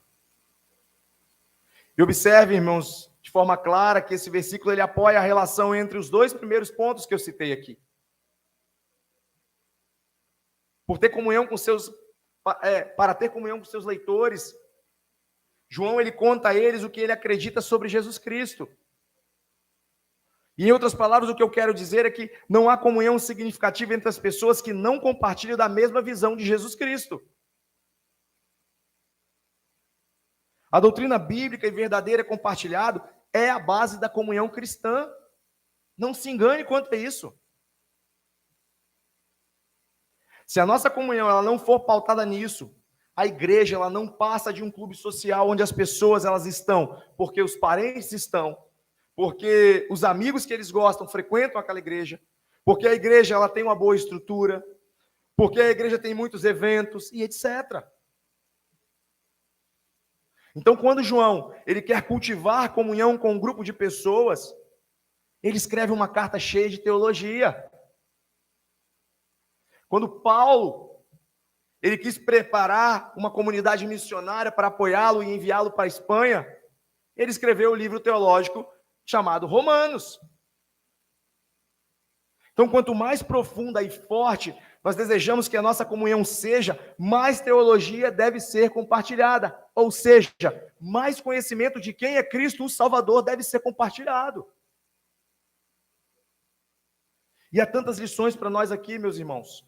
E observe, irmãos, de forma clara que esse versículo ele apoia a relação entre os 2 primeiros pontos que eu citei aqui. Por ter comunhão com para ter comunhão com seus leitores, João ele conta a eles o que ele acredita sobre Jesus Cristo. E em outras palavras, o que eu quero dizer é que não há comunhão significativa entre as pessoas que não compartilham da mesma visão de Jesus Cristo. A doutrina bíblica e verdadeira compartilhada é a base da comunhão cristã. Não se engane quanto a isso. Se a nossa comunhão ela não for pautada nisso, a igreja ela não passa de um clube social onde as pessoas elas estão porque os parentes estão, porque os amigos que eles gostam frequentam aquela igreja, porque a igreja ela tem uma boa estrutura, porque a igreja tem muitos eventos e etc. Então, quando João ele quer cultivar comunhão com um grupo de pessoas, ele escreve uma carta cheia de teologia. Quando Paulo ele quis preparar uma comunidade missionária para apoiá-lo e enviá-lo para a Espanha, ele escreveu o livro teológico chamado Romanos. Então, quanto mais profunda e forte nós desejamos que a nossa comunhão seja, mais teologia deve ser compartilhada. Ou seja, mais conhecimento de quem é Cristo, o Salvador, deve ser compartilhado. E há tantas lições para nós aqui, meus irmãos,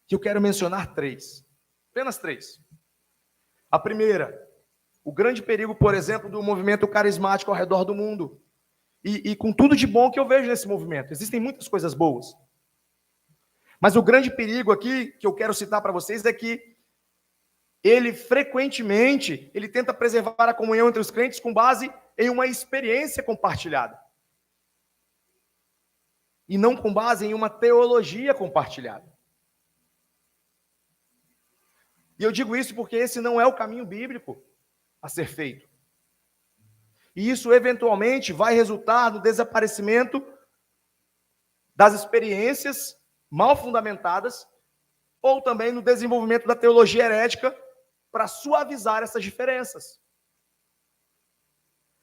que eu quero mencionar 3. Apenas 3. A primeira, o grande perigo, por exemplo, do movimento carismático ao redor do mundo. E com tudo de bom que eu vejo nesse movimento. Existem muitas coisas boas. Mas o grande perigo aqui, que eu quero citar para vocês, é que ele frequentemente, ele tenta preservar a comunhão entre os crentes com base em uma experiência compartilhada. E não com base em uma teologia compartilhada. E eu digo isso porque esse não é o caminho bíblico a ser feito. E isso, eventualmente, vai resultar no desaparecimento das experiências mal fundamentadas ou também no desenvolvimento da teologia herética para suavizar essas diferenças.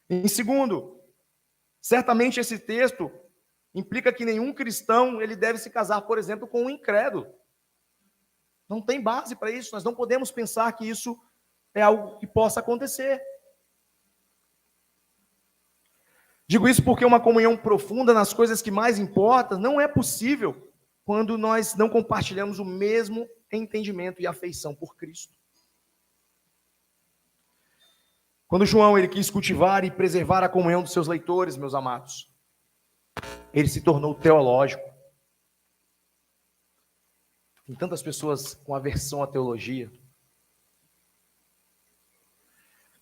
Em segundo, certamente esse texto implica que nenhum cristão ele deve se casar, por exemplo, com um incrédulo. Não tem base para isso, nós não podemos pensar que isso é algo que possa acontecer. Digo isso porque uma comunhão profunda nas coisas que mais importam não é possível quando nós não compartilhamos o mesmo entendimento e afeição por Cristo. Quando João ele quis cultivar e preservar a comunhão dos seus leitores, meus amados, ele se tornou teológico. Tem tantas pessoas com aversão à teologia.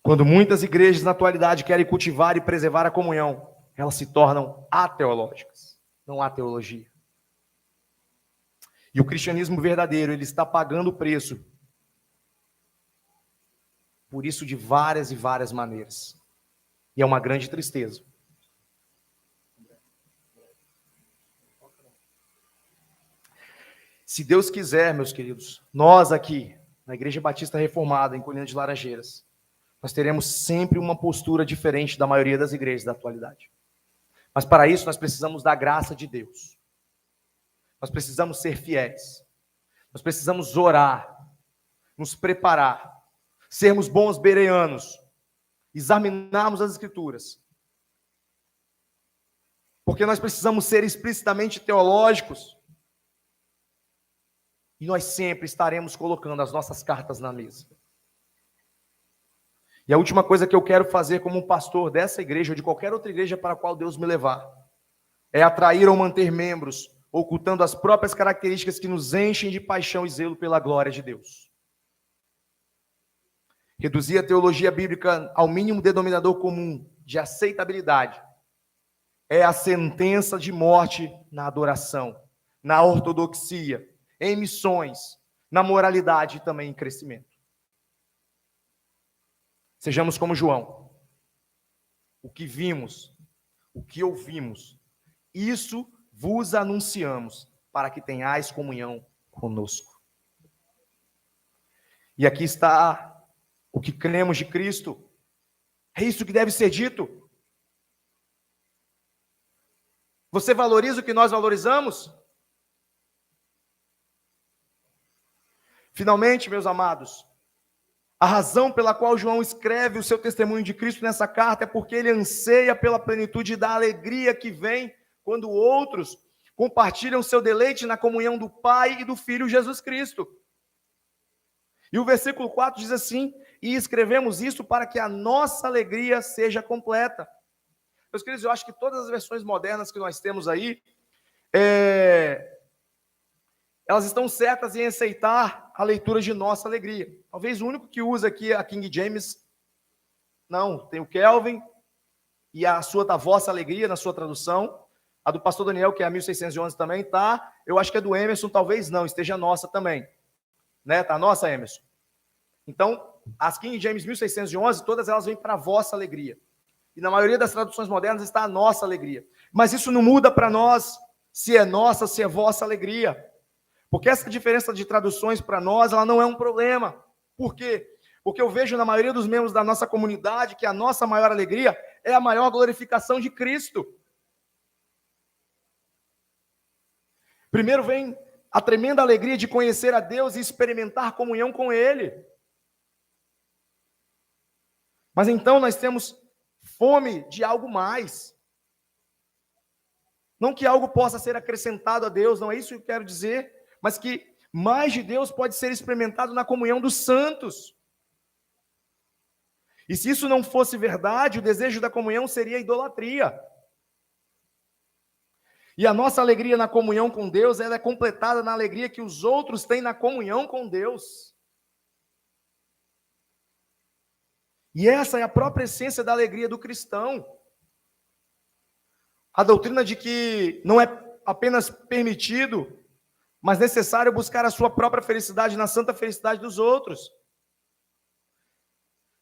Quando muitas igrejas na atualidade querem cultivar e preservar a comunhão, elas se tornam ateológicas. Não há teologia. E o cristianismo verdadeiro, ele está pagando o preço por isso de várias e várias maneiras. E é uma grande tristeza. Se Deus quiser, meus queridos, nós aqui, na Igreja Batista Reformada, em Colina de Laranjeiras, nós teremos sempre uma postura diferente da maioria das igrejas da atualidade. Mas para isso nós precisamos da graça de Deus. Nós precisamos ser fiéis. Nós precisamos orar, nos preparar, sermos bons bereanos, examinarmos as Escrituras. Porque nós precisamos ser explicitamente teológicos. E nós sempre estaremos colocando as nossas cartas na mesa. E a última coisa que eu quero fazer como um pastor dessa igreja ou de qualquer outra igreja para a qual Deus me levar é atrair ou manter membros, ocultando as próprias características que nos enchem de paixão e zelo pela glória de Deus. Reduzir a teologia bíblica ao mínimo denominador comum de aceitabilidade é a sentença de morte na adoração, na ortodoxia, em missões, na moralidade e também em crescimento. Sejamos como João. O que vimos, o que ouvimos, isso vos anunciamos, para que tenhais comunhão conosco. E aqui está o que cremos de Cristo. É isso que deve ser dito. Você valoriza o que nós valorizamos? Finalmente, meus amados, a razão pela qual João escreve o seu testemunho de Cristo nessa carta é porque ele anseia pela plenitude da alegria que vem quando outros compartilham seu deleite na comunhão do Pai e do Filho Jesus Cristo. E o versículo 4 diz assim: e escrevemos isso para que a nossa alegria seja completa. Meus queridos, eu acho que todas as versões modernas que nós temos aí, elas estão certas em aceitar a leitura de nossa alegria. Talvez o único que usa aqui a King James, não, tem o Kelvin, e a sua da vossa alegria, na sua tradução. A do pastor Daniel, que é a 1611 também, tá? Eu acho que é do Emerson, talvez não, esteja nossa também. Né? Tá nossa, Emerson? Então, as King James 1611, todas elas vêm para a vossa alegria. E na maioria das traduções modernas está a nossa alegria. Mas isso não muda para nós se é nossa, se é vossa alegria. Porque essa diferença de traduções para nós, ela não é um problema. Por quê? Porque eu vejo na maioria dos membros da nossa comunidade que a nossa maior alegria é a maior glorificação de Cristo. Primeiro vem a tremenda alegria de conhecer a Deus e experimentar comunhão com Ele. Mas então nós temos fome de algo mais. Não que algo possa ser acrescentado a Deus, não é isso que eu quero dizer, mas que mais de Deus pode ser experimentado na comunhão dos santos. E se isso não fosse verdade, o desejo da comunhão seria idolatria. E a nossa alegria na comunhão com Deus, ela é completada na alegria que os outros têm na comunhão com Deus. E essa é a própria essência da alegria do cristão. A doutrina de que não é apenas permitido, mas necessário buscar a sua própria felicidade na santa felicidade dos outros.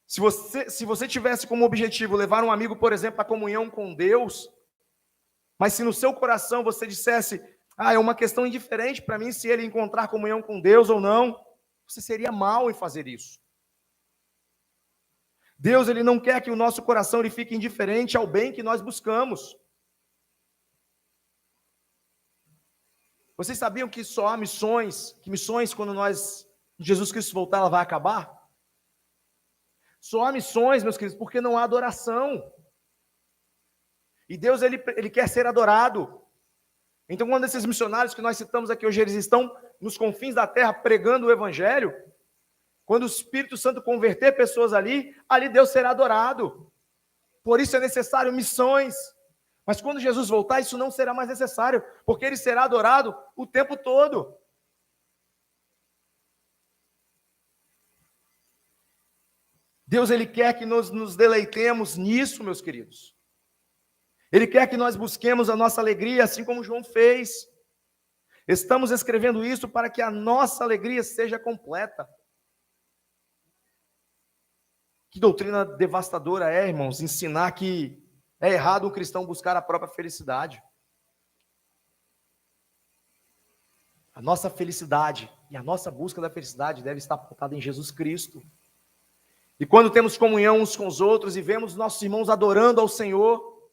Se você tivesse como objetivo levar um amigo, por exemplo, à comunhão com Deus, mas se no seu coração você dissesse, é uma questão indiferente para mim se ele encontrar comunhão com Deus ou não, você seria mal em fazer isso. Deus, ele não quer que o nosso coração ele fique indiferente ao bem que nós buscamos. Vocês sabiam que só há missões, quando Jesus Cristo voltar, ela vai acabar? Só há missões, meus queridos, porque não há adoração. E Deus, ele quer ser adorado. Então, quando esses missionários que nós citamos aqui hoje, eles estão nos confins da terra pregando o evangelho, quando o Espírito Santo converter pessoas ali Deus será adorado. Por isso é necessário missões. Mas quando Jesus voltar, isso não será mais necessário, porque ele será adorado o tempo todo. Deus, ele quer que nós nos deleitemos nisso, meus queridos. Ele quer que nós busquemos a nossa alegria, assim como João fez. Estamos escrevendo isso para que a nossa alegria seja completa. Que doutrina devastadora é, irmãos, ensinar que é errado um cristão buscar a própria felicidade. A nossa felicidade e a nossa busca da felicidade deve estar apontada em Jesus Cristo. E quando temos comunhão uns com os outros e vemos nossos irmãos adorando ao Senhor,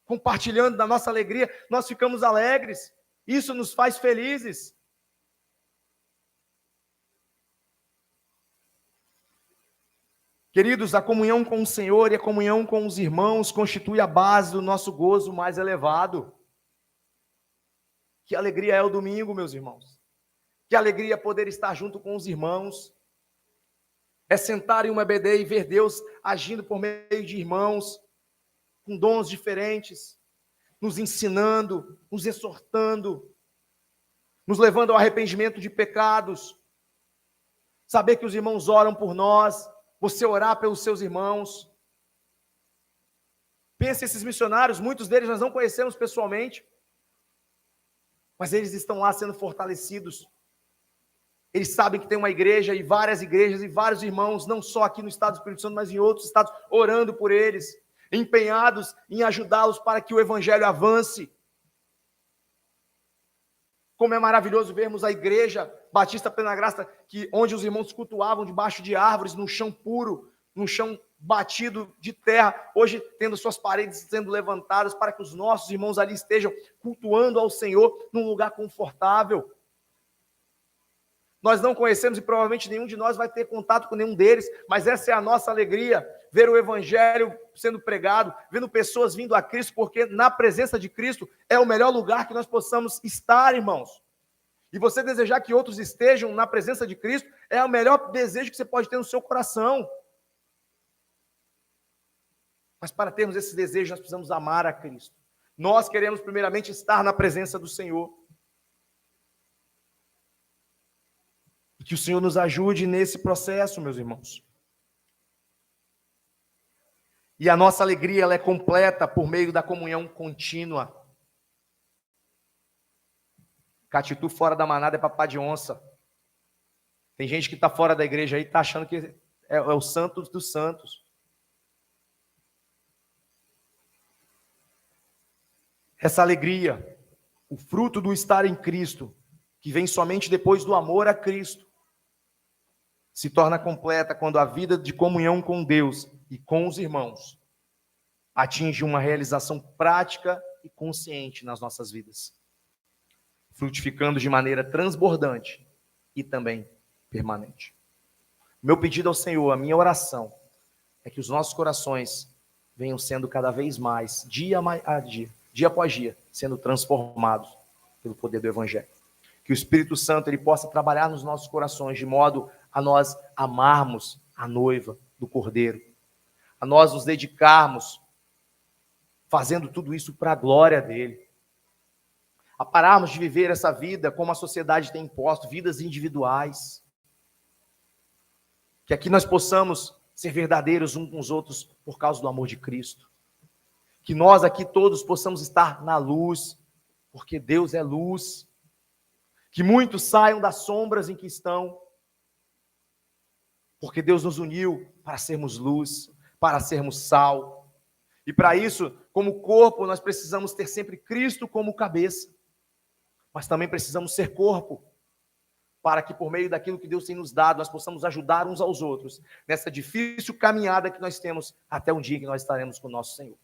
compartilhando da nossa alegria, nós ficamos alegres. Isso nos faz felizes. Queridos, a comunhão com o Senhor e a comunhão com os irmãos constitui a base do nosso gozo mais elevado. Que alegria é o domingo, meus irmãos. Que alegria é poder estar junto com os irmãos. É sentar em uma EBD e ver Deus agindo por meio de irmãos, com dons diferentes. nos ensinando, nos exortando, nos levando ao arrependimento de pecados. Saber que os irmãos oram por nós, você orar pelos seus irmãos. Pense esses missionários, muitos deles nós não conhecemos pessoalmente, mas eles estão lá sendo fortalecidos. Eles sabem que tem uma igreja e várias igrejas e vários irmãos, não só aqui no estado do Espírito Santo, mas em outros estados, orando por eles, empenhados em ajudá-los para que o evangelho avance. Como é maravilhoso vermos a igreja Batista Plena Graça, onde os irmãos cultuavam debaixo de árvores, no chão puro, no chão batido de terra, hoje tendo suas paredes sendo levantadas para que os nossos irmãos ali estejam cultuando ao Senhor num lugar confortável. Nós não conhecemos e provavelmente nenhum de nós vai ter contato com nenhum deles, mas essa é a nossa alegria, ver o evangelho sendo pregado, vendo pessoas vindo a Cristo, porque na presença de Cristo é o melhor lugar que nós possamos estar, irmãos. E você desejar que outros estejam na presença de Cristo é o melhor desejo que você pode ter no seu coração. Mas para termos esse desejo, nós precisamos amar a Cristo. Nós queremos primeiramente estar na presença do Senhor. E que o Senhor nos ajude nesse processo, meus irmãos. E a nossa alegria ela é completa por meio da comunhão contínua. Catitu fora da manada é papá de onça. Tem gente que está fora da igreja aí, está achando que é o santo dos santos. Essa alegria, o fruto do estar em Cristo, que vem somente depois do amor a Cristo, se torna completa quando a vida de comunhão com Deus e com os irmãos atinge uma realização prática e consciente nas nossas vidas, frutificando de maneira transbordante e também permanente. Meu pedido ao Senhor, a minha oração, é que os nossos corações venham sendo cada vez mais, dia após dia, sendo transformados pelo poder do Evangelho. Que o Espírito Santo ele possa trabalhar nos nossos corações de modo a nós amarmos a noiva do Cordeiro, a nós nos dedicarmos fazendo tudo isso para a glória dele, a pararmos de viver essa vida como a sociedade tem imposto, vidas individuais, que aqui nós possamos ser verdadeiros uns com os outros por causa do amor de Cristo, que nós aqui todos possamos estar na luz, porque Deus é luz, que muitos saiam das sombras em que estão, porque Deus nos uniu para sermos luz, para sermos sal, e para isso, como corpo, nós precisamos ter sempre Cristo como cabeça, mas também precisamos ser corpo, para que por meio daquilo que Deus tem nos dado, nós possamos ajudar uns aos outros, nessa difícil caminhada que nós temos, até um dia que nós estaremos com o nosso Senhor.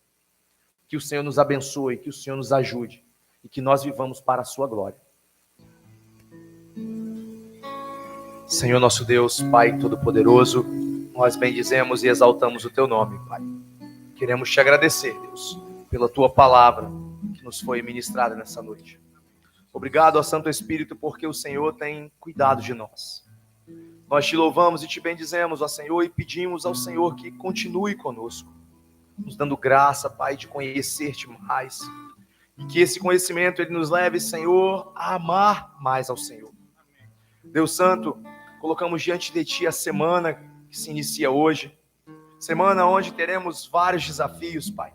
Que o Senhor nos abençoe, que o Senhor nos ajude, e que nós vivamos para a sua glória. Senhor nosso Deus, Pai Todo-Poderoso, nós bendizemos e exaltamos o Teu nome, Pai. Queremos Te agradecer, Deus, pela Tua palavra que nos foi ministrada nessa noite. Obrigado ao Santo Espírito, porque o Senhor tem cuidado de nós. Nós Te louvamos e Te bendizemos, ó Senhor, e pedimos ao Senhor que continue conosco, nos dando graça, Pai, de conhecer-Te mais, e que esse conhecimento ele nos leve, Senhor, a amar mais ao Senhor. Deus Santo, colocamos diante de Ti a semana que se inicia hoje, semana onde teremos vários desafios, Pai,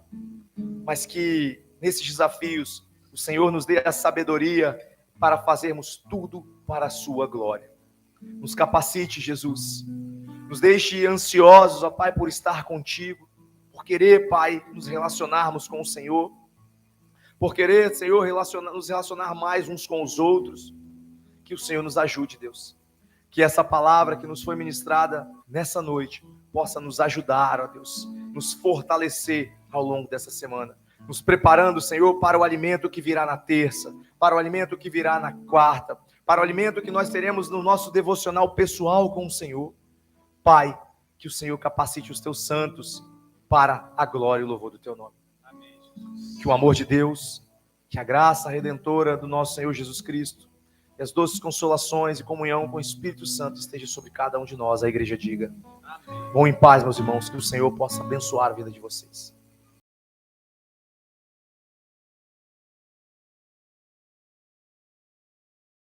mas que nesses desafios o Senhor nos dê a sabedoria para fazermos tudo para a Sua glória. Nos capacite, Jesus, nos deixe ansiosos, ó Pai, por estar contigo, por querer, Pai, nos relacionarmos com o Senhor, por querer, Senhor, nos relacionar mais uns com os outros. Que o Senhor nos ajude, Deus. Que essa palavra que nos foi ministrada nessa noite possa nos ajudar, ó Deus, nos fortalecer ao longo dessa semana, nos preparando, Senhor, para o alimento que virá na terça, para o alimento que virá na quarta, para o alimento que nós teremos no nosso devocional pessoal com o Senhor. Pai, que o Senhor capacite os Teus santos para a glória e o louvor do Teu nome. Amém. Que o amor de Deus, que a graça redentora do nosso Senhor Jesus Cristo, e as doces consolações e comunhão com o Espírito Santo esteja sobre cada um de nós, a igreja diga. Amém. Vão em paz, meus irmãos, que o Senhor possa abençoar a vida de vocês.